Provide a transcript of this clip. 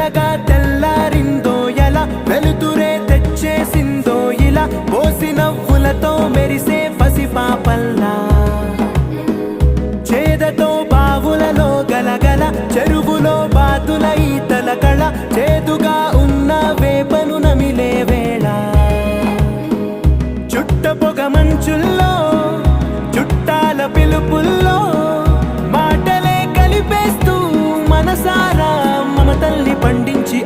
మెల్లగా తెల్లారిందో ఎలా, వెలుతురే తెచ్చేసిందో ఇలా, పోసి నవ్వులతో మెరిసే పసిపాపల్లా. చేదతో బావులలో గలగల, చెరువులో బాతుల ఈతల కళ, చేదుగా ఉన్న వేపను నమిలే వేళ. చుట్ట పొగ మంచుల్లో, చుట్టాల పిలుపుల్లో, మాటలే కలిపేస్తూ మనసారా మమతల్ని పండించి